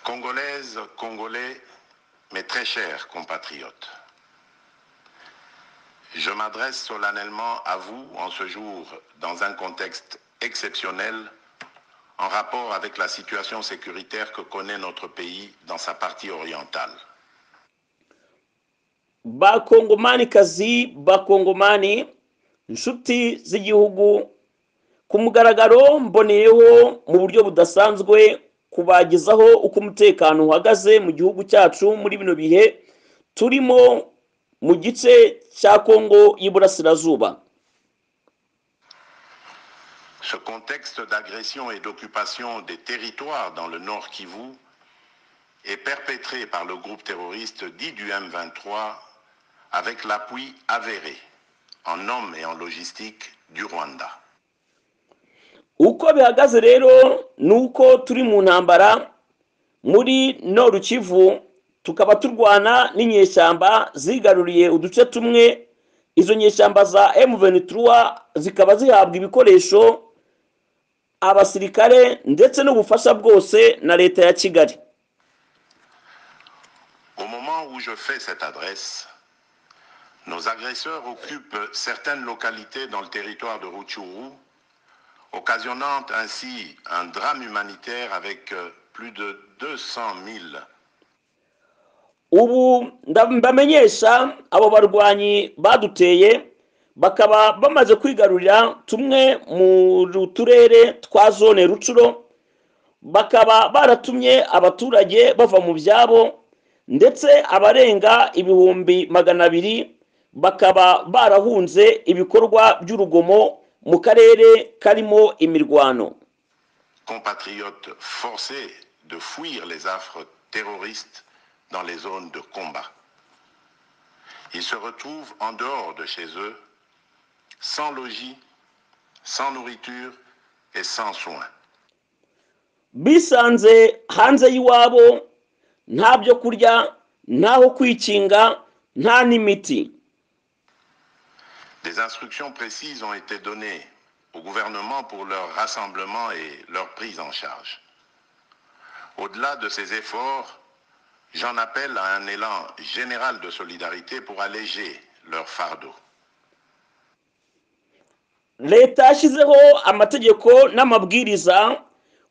Congolaises, Congolais, mes très chers compatriotes, je m'adresse solennellement à vous en ce jour dans un contexte exceptionnel en rapport avec la situation sécuritaire que connaît notre pays dans sa partie orientale. Bakongomani kazi, bakongomani, inshuti z'igihugu, ku mugaragaro mboneyeho mu buryo budasanzwe kubagezaho uko umutekano uhagaze mu gihugu cyacu muri bino bihe turimo mu gice cya Kongo y'Iburasirazuba. Ce contexte d'agression et d'occupation des territoires dans le Nord Kivu est perpétré par le groupe terroriste dit du M23 avec l'appui avéré en hommes et en logistique du Rwanda. Uko bihagaze rero nuko turi mu ntambara muri Nord Kivu, tukaba turwana n'inyeshyamba zigaruriye uduce tumwe. Izo nyeshyamba za M23 zikaba zihabwa ibikoresho, abasirikare ndetse n'ubufasha bwose na leta ya Kigali. Au moment où je fais cette adresse, nos agresseurs occupent certaines localités dans le territoire de Rutshuru, occasionnant ainsi un drame humanitaire avec plus de 200 000. Ubu ndamenyesha abo barwanyi baduteye bakaba bamaze kwigarurira tumwe mu turere twa zone Rutshuru, bakaba baratumye abaturage bava mu byabo ndetse abarenga ibihumbi 200 bakaba barahunze ibikorwa by'urugomo mu karere karimo imirwano. Compatriotes forcés de fuir les affres terroristes dans les zones de combat. Ils se retrouvent en dehors de chez eux, sans logis, sans nourriture et sans soins. Bisanze hanze y'iwabo, nta byo kurya, ntaho kwikinga, nta n'imiti. Des instructions précises ont été données au gouvernement pour leur rassemblement et leur prise en charge. Au-delà de ces efforts, j'en appelle à un élan général de solidarité pour alléger leur fardeau. Leta yashyizeho amategeko n'amabwiriza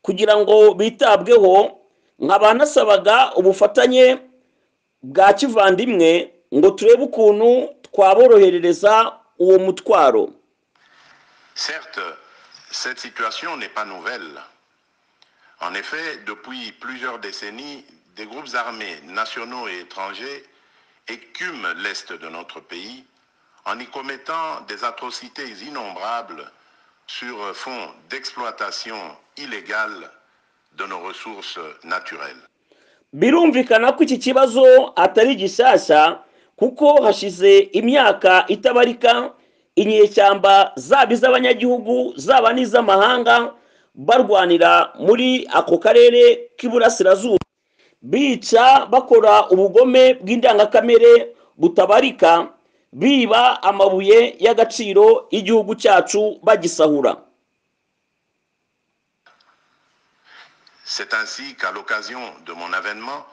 kugira ngo bitabweho, nk'abanasabaga ubufatanye bwa kivandimwe ngo turebe ukuntu twaborohereza uwo mutwaro. Certes, cette situation n'est pas nouvelle. En effet, depuis plusieurs décennies, des groupes armés nationaux et étrangers écument l'est de notre pays en y commettant des atrocités innombrables sur fond d'exploitation illégale de nos ressources naturelles. Birumvikana ko iki kibazo atari gishyashya kuko hashize imyaka itabarika inyeshyamba zaba iz'abanyagihugu zaba n'iz'amahanga barwanira muri ako karere k'Iburasirazuba, bica bakora ubugome bw'indangakamere butabarika, biba amabuye y'agaciro y'igihugu cyacu bagisahura. C'est ainsi qu'à l'occasion de mon avènement,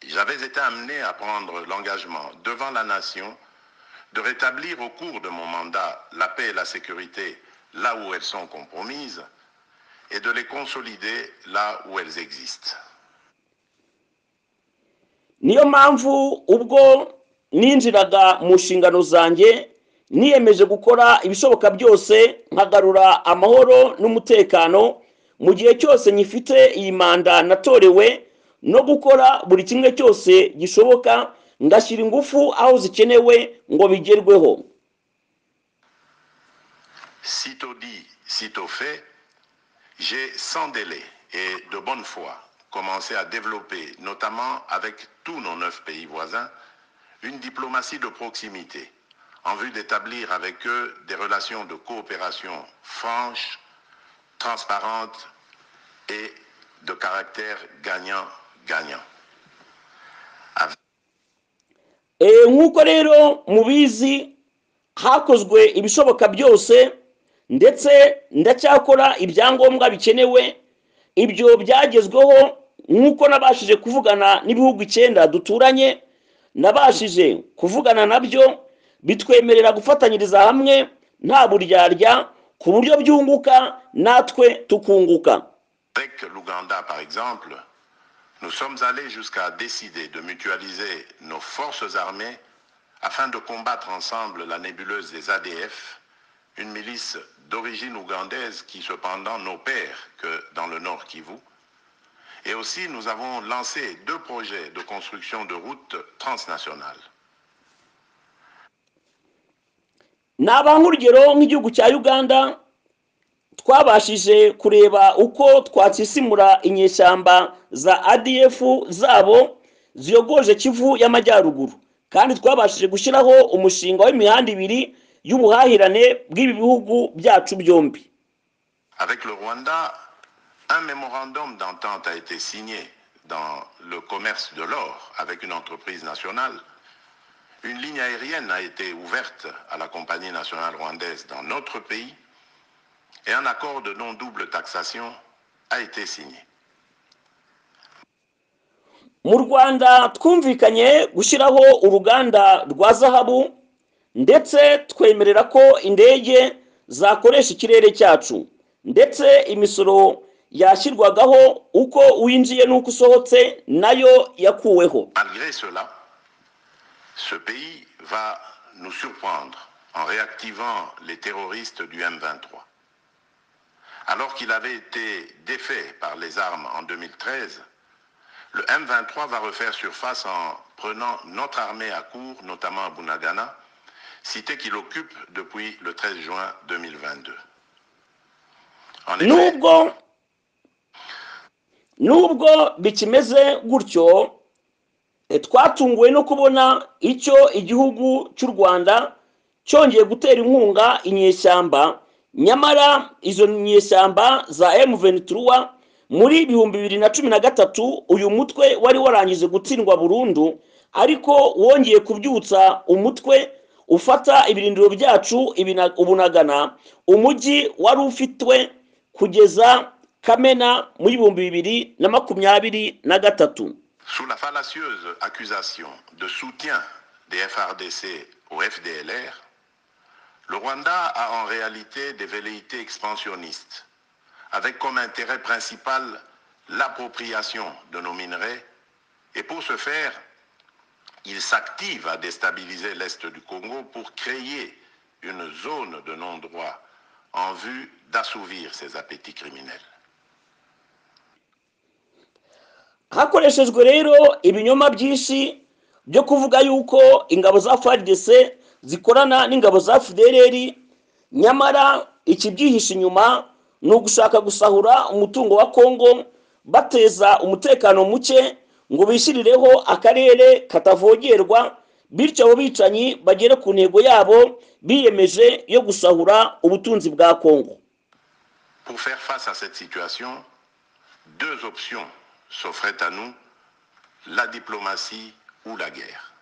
j'avais été amené à prendre l'engagement devant la nation de rétablir au cours de mon mandat la paix et la sécurité là où elles sont compromises et de les consolider là où elles existent. Niyo mpamvu ubwo ninjiraga mu nshingano zanjye niyemeje gukora ibishoboka byose nkagarura amahoro n'umutekano mu gihe cyose nyifite iyi manda natorewe, no gukora buri kimwe cyose gishoboka ngashyira ingufu aho zikenewe ngo bigerweho. Sitôt dit, sitôt fait, j'ai sans délai et de bonne foi commencé à développer, notamment avec tous nos 9 pays voisins, une diplomatie de proximité en vue d'établir avec eux des relations de coopération franches, transparentes et de caractère gagnant-gagnant. Nk'uko rero mubizi hakozwe ibishoboka byose ndetse ndacyakora ibyangombwa bikenewe. Ibyo byagezweho nk'uko nabashije kuvugana n'ibihugu 9 duturanye, nabashije kuvugana nabyo, bitwemerera gufatanyiriza hamwe nta buryarya ku buryo byunguka natwe tukunguka. Avec l'Ouganda, par exemple, nous sommes allés jusqu'à décider de mutualiser nos forces armées afin de combattre ensemble la nébuleuse des ADF, une milice d'origine ougandaise qui cependant n'opère que dans le Nord Kivu. Et aussi, nous avons lancé 2 projets de construction de routes transnationales. Naba nk'urugero nk'igihugu cya Uganda, twabashije kureba uko twatsisimura inyeshyamba za ADF zabo ziyogoje Kivu y'amajyaruguru, kandi twabashije gushyiraho umushinga w'imihanda 2 y'ubuhahirane bw'ibi bihugu byacu byombi. Avec le Rwanda, un mémorandum d'entente a été signé dans le commerce de l'or avec une entreprise nationale. Une ligne aérienne a été ouverte à la compagnie nationale rwandaise dans notre pays et un accord de non-double taxation a été signé. Mu Rwanda twumvikanye gushyiraho uruganda rwa zahabu, ndetse twemerera ko indege zakoresha ikirere cyacu, ndetse imisoro yashyirwagaho uko winjiye n'uko usohotse nayo yakuweho. Malgré cela, ce pays va nous surprendre en réactivant les terroristes du M23. Alors qu'il avait été défait par les armes en 2013, le M23 va refaire surface en prenant notre armée à court, notamment à Bunagana, cité qu'il occupe depuis le 13 juin 2022. En effet, nubwo bikimeze gutyo, twatunguwe no kubona icyo igihugu cy'u Rwanda cyongeye gutera inkunga inyeshyamba, nyamara izo nyeshyamba za M23 muri 2013 uyu mutwe wari warangije gutsindwa burundu, ariko wongeye kubyutsa umutwe ufata ibirindiro byacu Ubunagana, umujyi wari ufitwe kugeza Kamena mu 2023. Sous la fallacieuse accusation de soutien des FARDC au FDLR, le Rwanda a en réalité des velléités expansionnistes, avec comme intérêt principal l'appropriation de nos minerais, et pour ce faire, il s'active à déstabiliser l'Est du Congo pour créer une zone de non-droit en vue d'assouvir ses appétits criminels. Hakoreshejwe rero ibinyoma byinshi byo kuvuga yuko ingabo za FARDC zikorana n'ingabo za FDLR, nyamara ikibyihishe inyuma ni ugushaka gusahura umutungo wa Kongo, bateza umutekano muke ngo bishyirireho akarere katavogerwa, bityo abo bicanyi bagere ku ntego yabo biyemeje yo gusahura ubutunzi bwa Kongo. Pour faire face à cette situation, 2 options s'offraient à nous, la diplomatie ou la guerre.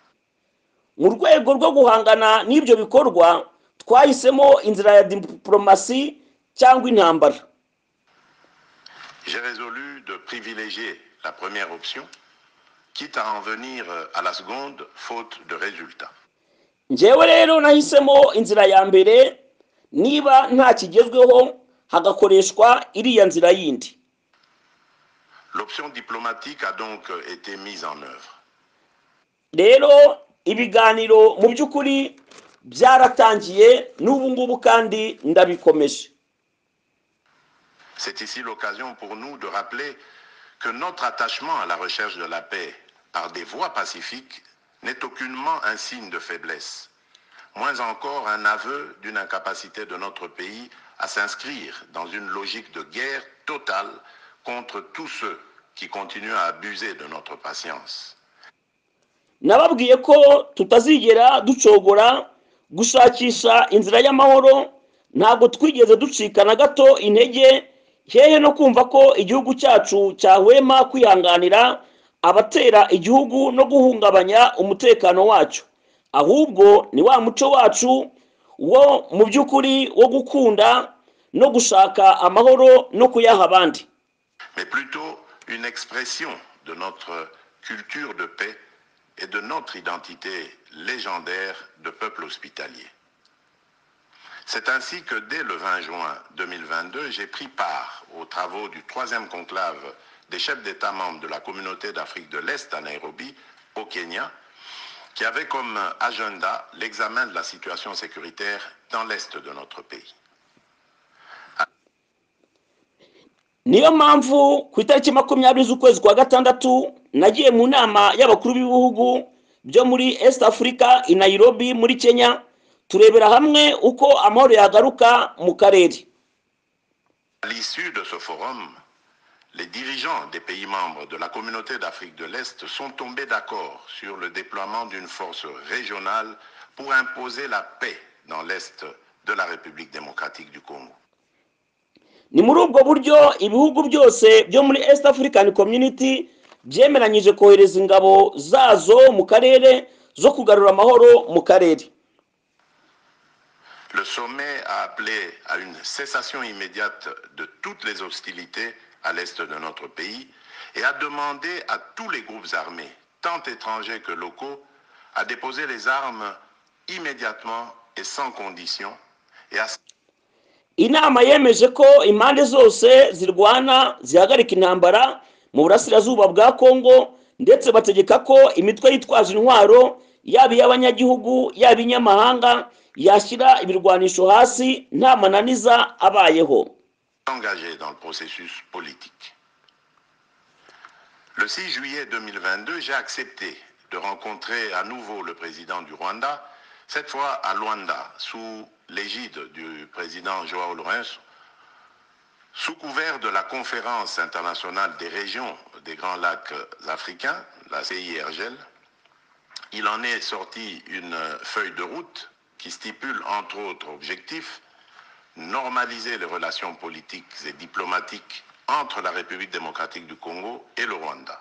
Mu rwego rwo guhangana n'ibyo bikorwa, twahisemo inzira ya diplomasi cyangwa intambara. J'ai résolu de privilégier la première option, quitte à en venir à la seconde, faute de résultats. Njyewe rero nahisemo inzira ya mbere, niba nta kigezweho hagakoreshwa iriya nzira yindi. L'option diplomatique a donc été mise en œuvre. Rero ibiganiro mu by'ukuri byaratangiye n'ubu ngubu kandi ndabikomeje. C'est ici l'occasion pour nous de rappeler que notre attachement à la recherche de la paix par des voies pacifiques n'est aucunement un signe de faiblesse, moins encore un aveu d'une incapacité de notre pays à s'inscrire dans une logique de guerre totale contre tous ceux qui continuent à abuser de notre patience. Nababwiye ko tutazigera ducogora gushakisha inzira y'amahoro, ntabwo twigeze ducika na gato intege, hehe no kumva ko igihugu cyacu cyahwema kwihanganira abatera igihugu no guhungabanya umutekano wacu. Ahubwo ni wa muco wacu wo mu by'ukuri wo gukunda no gushaka amahoro no kuyaha abandi. Mais plutôt une expression de notre culture de paix et de notre identité légendaire de peuple hospitalier. C'est ainsi que dès le 20 juin 2022, j'ai pris part aux travaux du 3e conclave des chefs d'État membres de la communauté d'Afrique de l'Est à Nairobi, au Kenya, qui avait comme agenda l'examen de la situation sécuritaire dans l'Est de notre pays. niyo mpamvu ku itariki 20 z'ukwezi kwa gatandatu nagiye mu nama y'abakuru b'ibihugu byo muri East Africa i Nairobi muri Kenya turebera hamwe uko amahoro yagaruka mu karere. À l'issue de ce forum, les dirigeants des pays membres de la communauté d'Afrique de l'Est sont tombés d'accord sur le déploiement d'une force régionale pour imposer la paix dans l'Est de la République démocratique du Congo. Ni muri ubwo buryo ibihugu byose byo muri East African Community byemeranyije kohereza ingabo zazo mu karere zo kugarura amahoro mu karere. Le sommet a appelé à une cessation immédiate de toutes les hostilités à l'est de notre pays et a demandé à tous les groupes armés, tant étrangers que locaux, à déposer les armes immédiatement et sans condition et à Inama yemeje ko impande zose zirwana zihagarika intambara mu burasirazuba bwa Kongo ndetse bategeka ko imitwe yitwaje intwaro yaba y'abanyagihugu yaba inyamahanga yashyira ibirwanisho hasi nta mananiza abayeho. engagé dans le processus politique. Le 6 juillet 2022, j'ai accepté de rencontrer à nouveau le président du Rwanda, cette fois à Luanda, sous l'égide du président Joao Lourenço, sous couvert de la Conférence internationale des régions des Grands Lacs africains, la CIRGL. Il en est sorti une feuille de route qui stipule entre autres objectifs normaliser les relations politiques et diplomatiques entre la République démocratique du Congo et le Rwanda.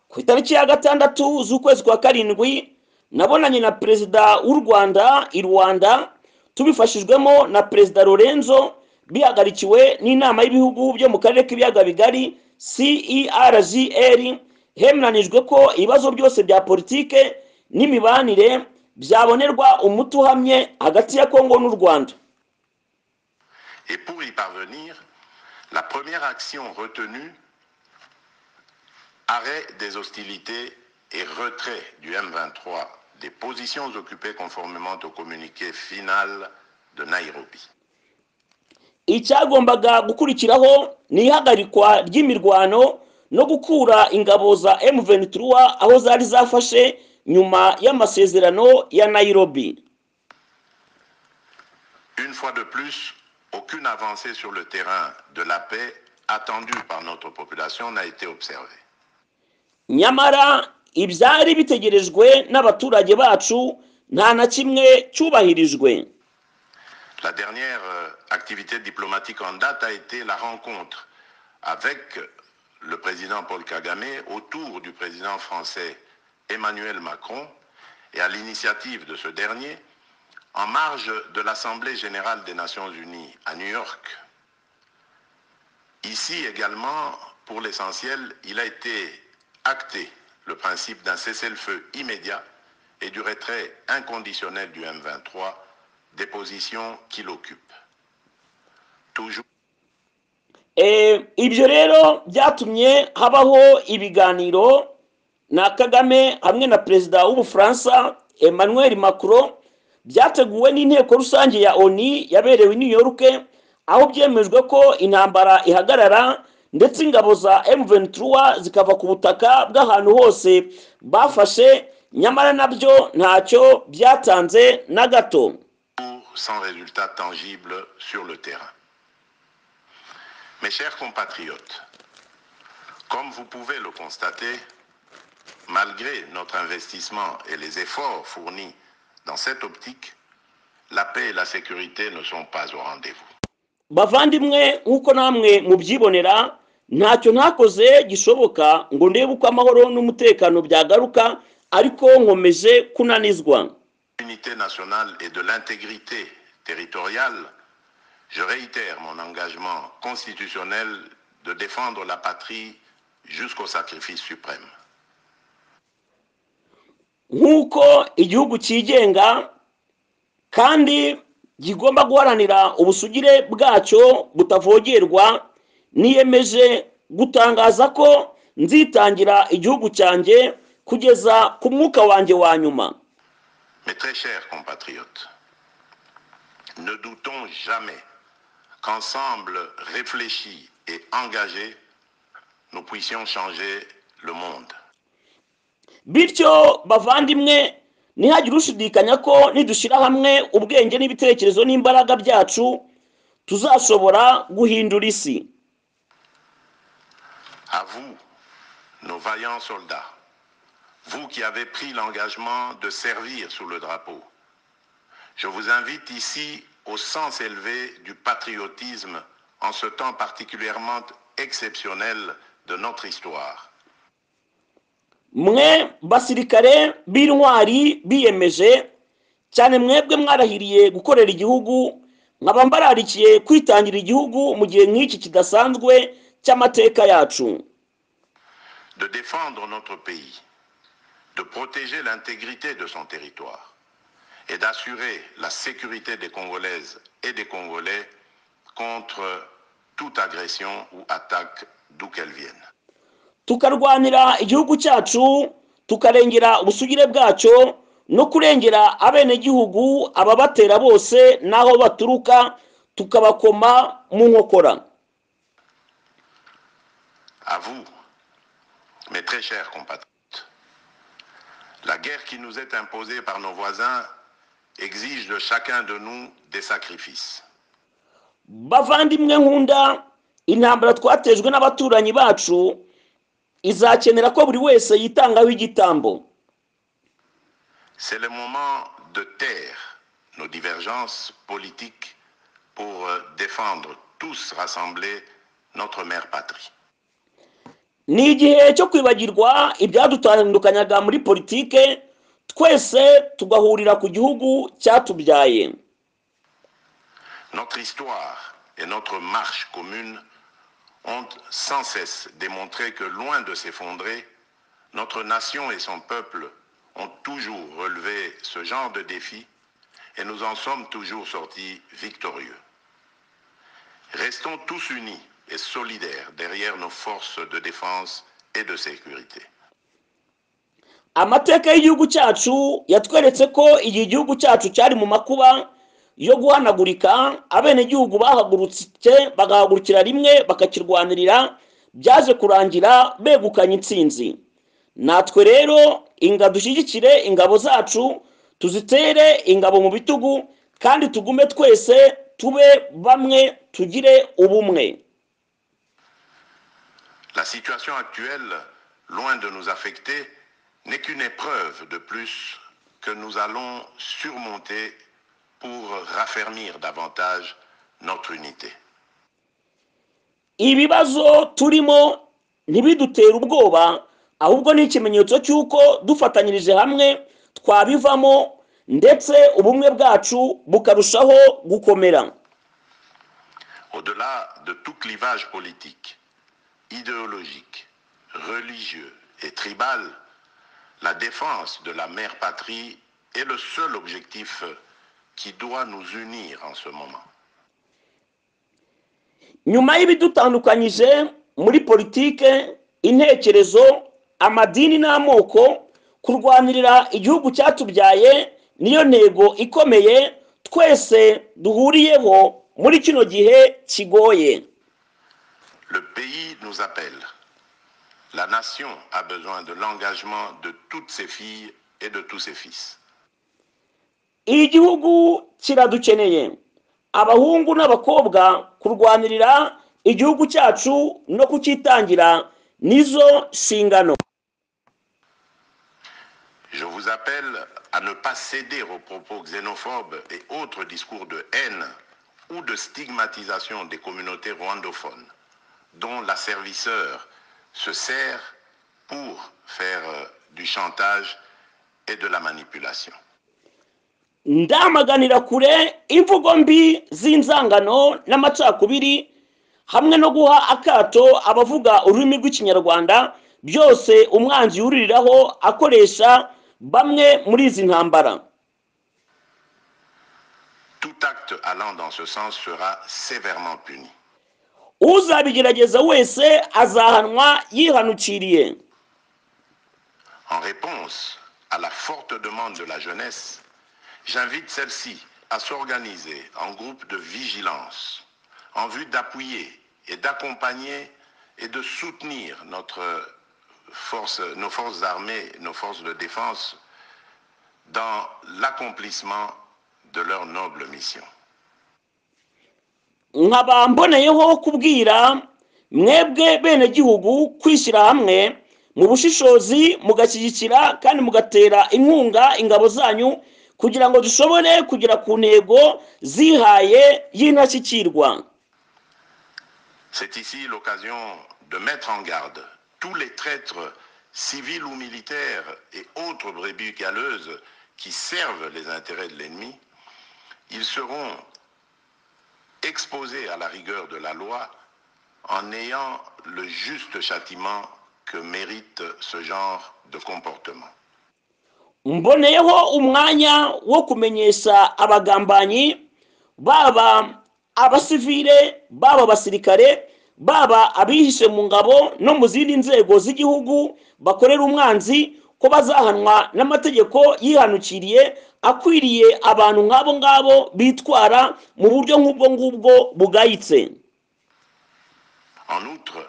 Ku itariki ya gatandatu z'ukwezi kwa karindwi nabonanye na perezida w'u Rwanda i Rwanda tubifashijwemo na perezida Lorenzo bihagarikiwe n'inama y'ibihugu byo mu karere k'ibiyaga bigari CIRGL. Hemeranijwe ko ibibazo byose bya politike n'imibanire byabonerwa umuti uhamye hagati ya Kongo n'u Rwanda. Et pour y parvenir, la première action retenue, arrêt des hostilités et retrait du M23 des positions occupées conformément au communiqué final de Nairobi. Icyagombaga gukurikiraho ni ihagarikwa ry'imirwano no gukura ingabo za M23 aho zari zafashe nyuma y'amasezerano ya Nairobi. Une fois de plus, aucune avancée sur le terrain de la paix attendue par notre population n'a été observée. Nyamara ibyari bitegerejwe n'abaturage bacu nta na kimwe cyubahirijwe. La dernière activité diplomatique en date a été la rencontre avec le président Paul Kagame autour du président français Emmanuel Macron et à l'initiative de ce dernier en marge de l'Assemblée générale des Nations unies à New York. Ici également, pour l'essentiel, il a été acté le principe d'un cessez-le-feu immédiat et du retrait inconditionnel du M23 des positions qu'il occupe. Toujours. Ibyo rero byatumye habaho ibiganiro na Kagame hamwe na perezida w'Ubufaransa Emmanuel Macron byateguwe n'inteko rusange ya ONU yaberewe i New York aho byemejwe ko intambara ihagarara ndetse ingabo za M23 zikava ku butaka bw'ahantu hose bafashe nyamara nabyo ntacyo byatanze na gato. Sans résultat tangible sur le terrain. Mes chers compatriotes, comme vous pouvez le constater, malgré notre investissement et les efforts fournis dans cette optique, la paix et la sécurité ne sont pas au rendez-vous. Bavandimwe nkuko namwe mubyibonera ntacyo ntakoze gishoboka ngo ndebe uko amahoro n'umutekano byagaruka ariko nkomeje kunanizwa. L'unité nationale et de l'intégrité territoriale, je réitère mon engagement constitutionnel de défendre la patrie jusqu'au sacrifice suprême. nk'uko igihugu cyigenga kandi kigomba guharanira ubusugire bwacyo butavogerwa, niyemeje gutangaza ko nzitangira igihugu cyanjye kugeza ku mwuka wanjye wa nyuma. Mes très chers compatriotes, ne doutons jamais qu'ensemble réfléchis et engagés, nous puissions changer le monde. Bityo bavandimwe, ntihagire ushidikanya ko nidushyira hamwe ubwenge n'ibitekerezo n'imbaraga byacu tuzashobora guhindura isi. À vous, nos vaillants soldats, vous qui avez pris l'engagement de servir sous le drapeau, je vous invite ici au sens élevé du patriotisme en ce temps particulièrement exceptionnel de notre histoire. Mwe basirikare b'intwari biyemeje cyane, mwebwe mwarahiriye gukorera igihugu, nkaba mbararikiye kwitangira igihugu mu gihe nk'iki kidasanzwe cy'amateka yacu. De défendre notre pays, de protéger l'intégrité de son territoire et d'assurer la sécurité des Congolaises et des Congolais contre toute agression ou attaque d'où qu'elle vienne. Tukarwanira igihugu cyacu, tukarengera ubusugire bwacyo no kurengera abenegihugu ababatera bose n'aho baturuka, tukabakoma mu nkokora. À vous, mes très chers compatriotes, la guerre qui nous est imposée par nos voisins exige de chacun de nous des sacrifices. Bavandimwe nkunda, intambara twatejwe n'abaturanyi bacu izakenera ko buri wese yitangaho igitambo. C'est le moment de taire nos divergences politiques pour défendre tous rassemblés notre mère patrie. Ni igihe cyo kwibagirwa ibyadutandukanyaga muri politike, twese tugahurira ku gihugu cyatubyaye. Notre histoire et notre marche commune ont sans cesse démontré que loin de s'effondrer, notre nation et son peuple ont toujours relevé ce genre de défi et nous en sommes toujours sortis victorieux. Restons tous unis et solidaires derrière nos forces de défense et de sécurité. Amateka y'igihugu cyacu yatweretse ko igihe igihugu cyacu cyari mu makuba yo guhanagurika, abenegihugu bahagurutse bagahagurukira rimwe bakakirwanirira, byaje kurangira begukanye intsinzi. Natwe rero dushyigikire ingabo zacu, tuzitere ingabo mu bitugu, kandi tugume twese tube bamwe, tugire ubumwe. La situation actuelle, loin de nous affecter, n'est qu'une épreuve de plus que nous allons surmonter pour raffermir davantage notre unité. Ibibazo turimo ntibidutera ubwoba, ahubwo ni ikimenyetso cy'uko dufatanyirije hamwe twabivamo, ndetse ubumwe bwacu bukarushaho gukomera. Au-delà de tout clivage politique, idéologique, religieux et tribal, la défense de la mère patrie est le seul objectif qui doit nous unir en ce moment. Nyuma y'ibidutandukanyije muri politike, intekerezo, amadini n'amoko, kurwanirira igihugu cyatubyaye niyo ntego ikomeye twese duhuriyeho muri kino gihe kigoye. Le pays nous appelle. La nation a besoin de l'engagement de toutes ses filles et de tous ses fils. Igihugu kiradukeneye, abahungu n'abakobwa, kurwanirira igihugu cyacu no kukitangira nizo nshingano. Je vous appelle à ne pas céder aux propos xénophobes et autres discours de haine ou de stigmatisation des communautés rwandophones, dont l'asservisseur se sert pour faire du chantage et de la manipulation. Ndamaganira kure imvugo mbi z'inzangano n'amacakubiri hamwe no guha akato abavuga ururimi rw'ikinyarwanda, byose umwanzi yuririraho akoresha bamwe muri izi ntambara. Tout acte allant dans ce sens sera sévèrement puni. Uzabigerageza wese azahanwa yihanukiriye. En réponse à la forte demande de la jeunesse, j'invite celle-ci à s'organiser en groupe de vigilance en vue d'appuyer et d'accompagner et de soutenir nos forces armées, nos forces de défense dans l'accomplissement de leur noble mission. Nkaba mboneyeho kubwira mwebwe bene gihugu kwishyira hamwe mu bushishozi, mugashyigikira kandi mugatera inkunga ingabo zanyu kugira ngo dushobore kugera ku ntego zihaye y'intashyikirwa. C'est ici l'occasion de mettre en garde tous les traîtres civils ou militaires et autres brebis galeuses qui servent les intérêts de l'ennemi. Ils seront exposés à la rigueur de la loi en ayant le juste châtiment que mérite ce genre de comportement. Mboneyeho umwanya wo kumenyesha abagambanyi, baba abasivile, baba abasirikare, baba abihishe mu ngabo no mu zindi nzego z'igihugu bakorera umwanzi, ko bazahanwa n'amategeko yihanukiriye akwiriye abantu nk'abo ngabo bitwara mu buryo nk'ubwo ngubwo bugayitse. En outre,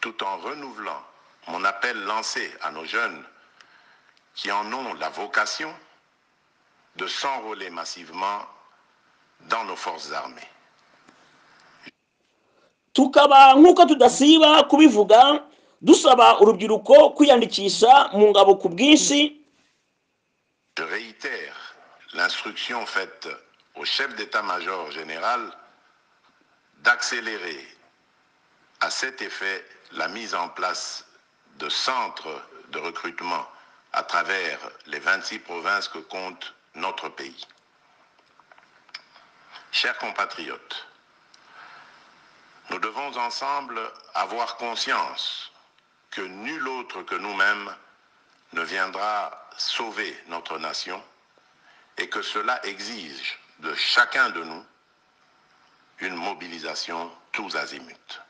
tout en renouvelant mon appel lancé à nos jeunes qui en ont la vocation de s'enrôler massivement dans nos forces armées. Tukaba nk'uko tudasiba kubivuga dusaba urubyiruko kwiyandikisha mu ngabo ku bwinshi. Je réitère l'instruction faite au chef d'état-major général d'accélérer à cet effet la mise en place de centres de recrutement à travers les 26 provinces que compte notre pays. Chers compatriotes, nous devons ensemble avoir conscience que nul autre que nous-mêmes ne viendra sauver notre nation et que cela exige de chacun de nous une mobilisation tous azimuts.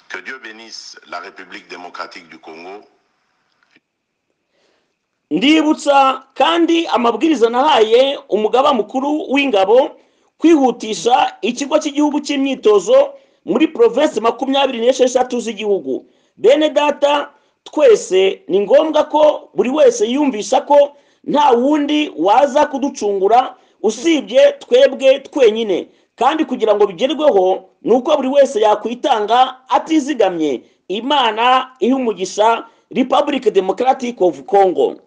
Que Dieu bénisse la République démocratique du Congo. Ndibutsa kandi amabwiriza nahaye umugaba mukuru w'ingabo kwihutisha ikigo cy'igihugu cy'imyitozo muri province 26 z'igihugu. Bene data, twese ni ngombwa ko buri wese yumvisha ko nta wundi waza kuducungura usibye twebwe twenyine, kandi kugira ngo bigerweho nuko buri wese yakwitanga atizigamye. Imana ihe umugisha Republic Democratic of Congo.